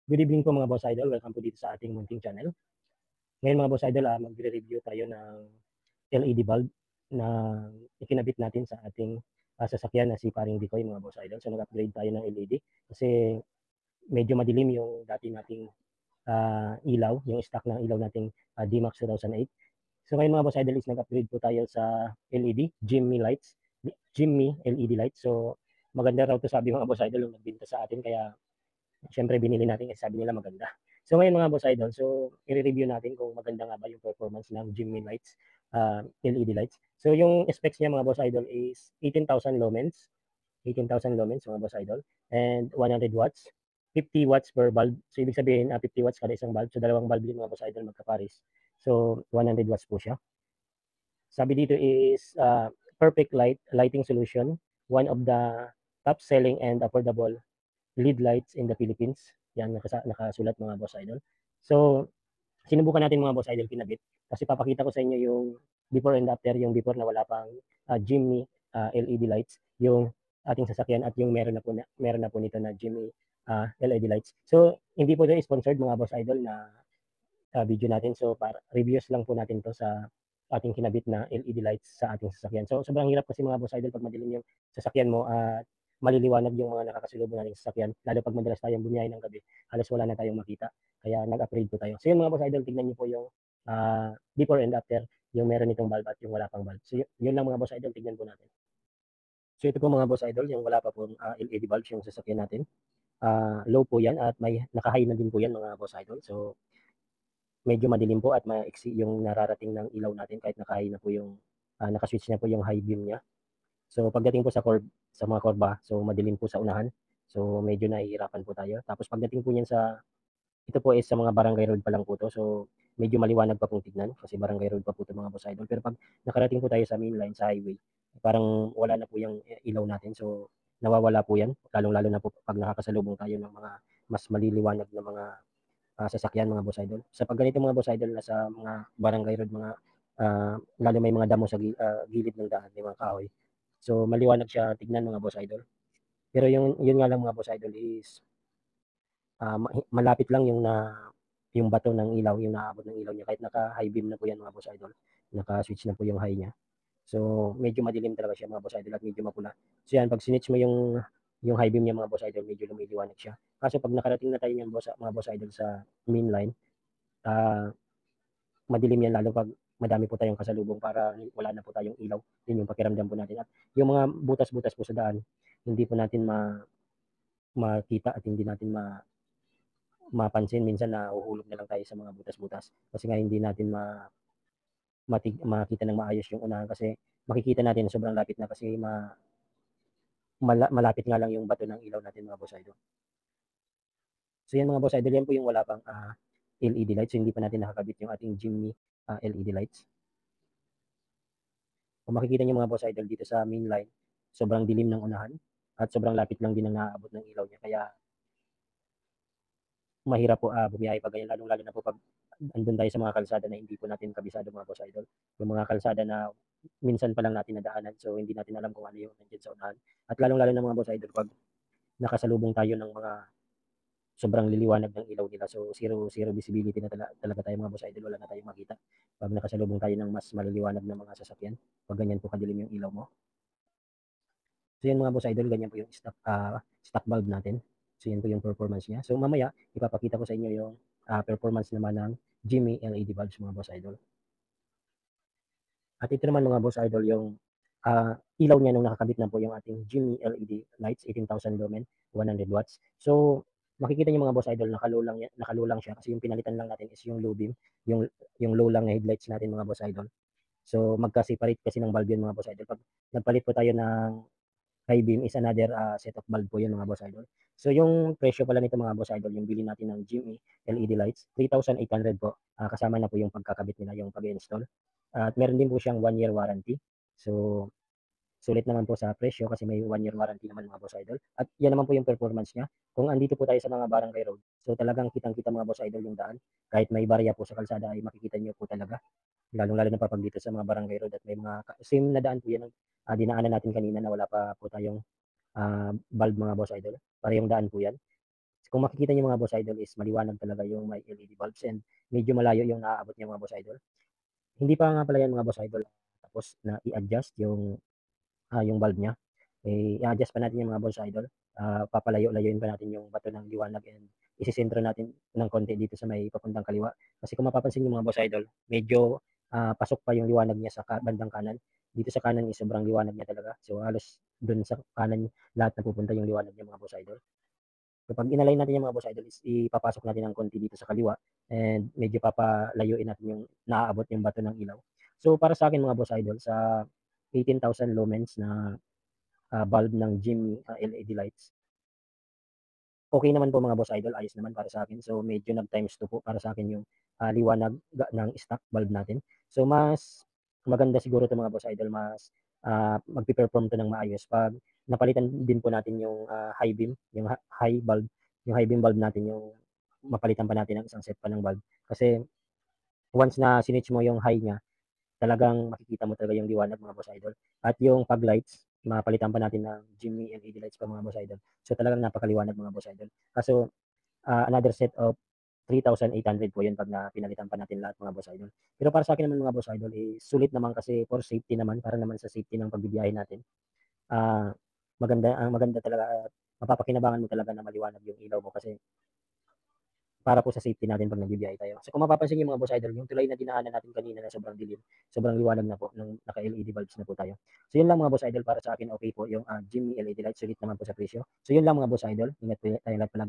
Good evening po mga boss idol, welcome po dito sa ating munting channel. Ngayon mga boss idol, magre-review tayo ng LED bulb na ikinabit natin sa ating sasakyan na si Paring Dikoy mga boss idol. So nag-upgrade tayo ng LED kasi medyo madilim yung dati nating ilaw, yung stock ng ilaw nating D-Max 2008. So ngayon mga boss idol is nag-upgrade po tayo sa LED, Jimmy lights, Jimmy LED lights. So maganda raw to sabi mga boss idol yung nagbinta sa atin, kaya siyempre binili natin kasi sabi nila maganda. So ngayon mga boss idol, so i-review natin kung maganda nga ba yung performance ng Jimmy lights, LED lights. So yung specs niya mga boss idol is 18,000 lumens, 18,000 lumens mga boss idol, and 100 watts, 50 watts per bulb. So ibig sabihin 50 watts kada isang bulb. So dalawang bulb din mga boss idol magkapares. So 100 watts po siya. Sabi dito is perfect lighting solution, one of the top selling and affordable LED lights in the Philippines. Yan, nakasulat mga boss idol. So, sinubukan natin mga boss idol kinabit kasi papakita ko sa inyo yung before and after, yung before na wala pang Jimny LED lights, yung ating sasakyan at yung meron na po nito na Jimny LED lights. So, hindi po ito sponsored mga boss idol na video natin. So, para reviews lang po natin to sa ating kinabit na LED lights sa ating sasakyan. So, sobrang hirap kasi mga boss idol pag madilim yung sasakyan mo at maliliwanag yung mga nakakasalubong nating sasakyan. Lalo pag madalas tayong bumiyahe ng gabi, halos wala na tayong makita. Kaya nag-upgrade po tayo. So, yun mga boss idol, tignan niyo po yung before and after, yung meron itong bulb at yung wala pang bulb. So, yun lang mga boss idol, tignan po natin. So, ito po mga boss idol, yung wala pa pong LED bulbs yung sasakyan natin. Low po yan at may naka-high na din po yan mga boss idol. So, medyo madilim po at maiksi yung nararating ng ilaw natin kahit naka-high na po yung naka-switch na po yung high beam niya. So pagdating po sa mga kurba, so madilim po sa unahan. So medyo nahihirapan po tayo. Tapos pagdating po niyan ito po is sa mga barangay road pa lang po to. So medyo maliwanag pa pong tignan kasi barangay road pa po ito mga boss idol. Pero pag nakarating po tayo sa main line, sa highway, parang wala na po yung ilaw natin. So nawawala po yan. Lalong-lalo na po pag nakakasalubong tayo ng mga mas maliliwanag na mga sasakyan mga boss idol. Sa pag ganito mga boss idol, nasa mga barangay road, mga lalo may mga damo sa gilid ng daan, may mga kahoy. So maliwanag siya tignan mga boss idol. Pero yun nga lang mga boss idol is malapit lang yung bato ng ilaw, yung naabot ng ilaw niya kahit naka-high beam na po yan mga boss idol. Naka-switch na po yung high niya. So medyo madilim talaga siya mga boss idol at medyo mapula. So yan, pag sinitch mo yung high beam niya mga boss idol, medyo lumiliwanag siya. Kaso pag nakarating na tayo ng mga boss idol sa main line, ah, madilim yan lalo pag madami po tayong kasalubong para wala na po tayong ilaw. Yun yung pakiramdam po natin. At yung mga butas-butas po sa daan, hindi po natin makita at hindi natin mapansin. Minsan nahuhulog na lang tayo sa mga butas-butas kasi nga hindi natin makita ng maayos yung unahan kasi makikita natin na sobrang lapit na kasi malapit nga lang yung bato ng ilaw natin mga boss idol. So yan mga boss idol, yan po yung wala pang LED lights. So hindi pa natin nakakabit yung ating Jimny LED lights. Kung makikita niyo mga boss idol dito sa main line, sobrang dilim ng unahan at sobrang lapit lang din ang naaabot ng ilaw niya. Kaya mahirap po bumiyahe pag ganyan, lalong-lalo na po pag andun tayo sa mga kalsada na hindi po natin kabisado mga boss idol. Yung mga kalsada na minsan pa lang natin nadaanan, so hindi natin alam kung ano yung nandiyan sa unahan. At lalong-lalo na mga boss idol pag nakasalubong tayo ng mga sobrang liliwanag ng ilaw nila. So zero visibility na talaga tayo mga boss idol, wala na tayong makita. Pag nakasalubong tayo ng mas maliliwanag na mga sasakyan, pag ganyan po kadilim yung ilaw mo. So yan mga boss idol, ganyan po yung stock bulb natin. So yan po yung performance niya. So mamaya, ipapakita ko sa inyo yung performance naman ng Jimmy LED bulbs mga boss idol. At ito naman mga boss idol, yung ilaw niya nung nakakabit na po yung ating Jimmy LED lights, 18,000 lumen, 100 watts. So makikita niyo mga boss idol, naka-low lang siya kasi yung pinalitan lang natin is yung low beam, yung low lang na headlights natin mga boss idol. So magka-separate kasi ng bulb yun mga boss idol. Pag nagpalit po tayo ng high beam is another set of bulb po yun mga boss idol. So yung presyo pala nito mga boss idol, yung bili natin ng Jimmy LED lights, 3,800 po. Kasama na po yung pagkakabit nila, yung pag-install. At meron din po siyang 1 year warranty. So sulit naman po sa presyo kasi may 1 year warranty naman mga boss idol. At yan naman po yung performance niya. Kung andito po tayo sa mga barangay road, so talagang kitang-kita mga boss idol yung daan. Kahit may barya po sa kalsada ay makikita niyo po talaga. Lalong-lalo na pa pag dito sa mga barangay road at may mga same na daan po yan ang dinaanan natin kanina na wala pa po tayong bulb mga boss idol. Parehong daan po yan. Kung makikita niyo mga boss idol is maliwanag talaga yung may LED bulbs and medyo malayo yung naaabot niya mga boss idol. Hindi pa nga pala yan mga boss idol tapos na i-adjust yung bulb niya. I-adjust pa natin yung mga boss idol. Papalayo-layuin pa natin yung bato ng liwanag and isisentro natin ng konti dito sa may papuntang kaliwa. Kasi kung mapapansin niyo mga boss idol, medyo pasok pa yung liwanag niya sa bandang kanan. Dito sa kanan is sobrang liwanag niya talaga. So halos dun sa kanan lahat napupunta yung liwanag niya mga boss idol. Kapag in-align natin yung mga boss idol is ipapasok natin ng konti dito sa kaliwa and medyo papalayuin natin yung naaabot yung bato ng ilaw. So para sa akin mga boss idol, sa 18,000 lumens na bulb ng Jimmy LED lights, okay naman po mga boss idol, ayos naman para sa akin. So medyo nag times 2 po para sa akin yung liwanag ng stock bulb natin. So mas maganda siguro 'to mga boss idol, mas magpe-perform 'to ng maayos 'pag napalitan din po natin yung high beam, yung high beam bulb natin, yung mapalitan pa natin ng isang set pa ng bulb. Kasi once na sinwitch mo yung high niya, talagang makikita mo talaga yung liwanag mga boss idol. At yung fog lights, mapalitan pa natin ng Jimmy LED lights pa mga boss idol. So talagang napakaliwanag mga boss idol. Kaso another set of 3,800 po yun 'pag pinalitan pa natin lahat mga boss idol. Pero para sa akin naman mga boss idol, sulit naman kasi for safety naman, para naman sa safety ng pagbibiyahe natin. Ah, maganda talaga at mapapakinabangan mo talaga na maliwanag yung ilaw mo kasi para po sa safety natin 'pag nagbibiyahe tayo. So kung mapapansin niyo mga boss idol, yung tulay na dinaanan natin kanina na sobrang dilim, sobrang liwanag na po nung naka-LED bulbs na po tayo. So yun lang mga boss idol, para sa akin okay po yung Jimmy LED lights, sulit naman po sa presyo. So yun lang mga boss idol, ingat po tayo lahat palagi.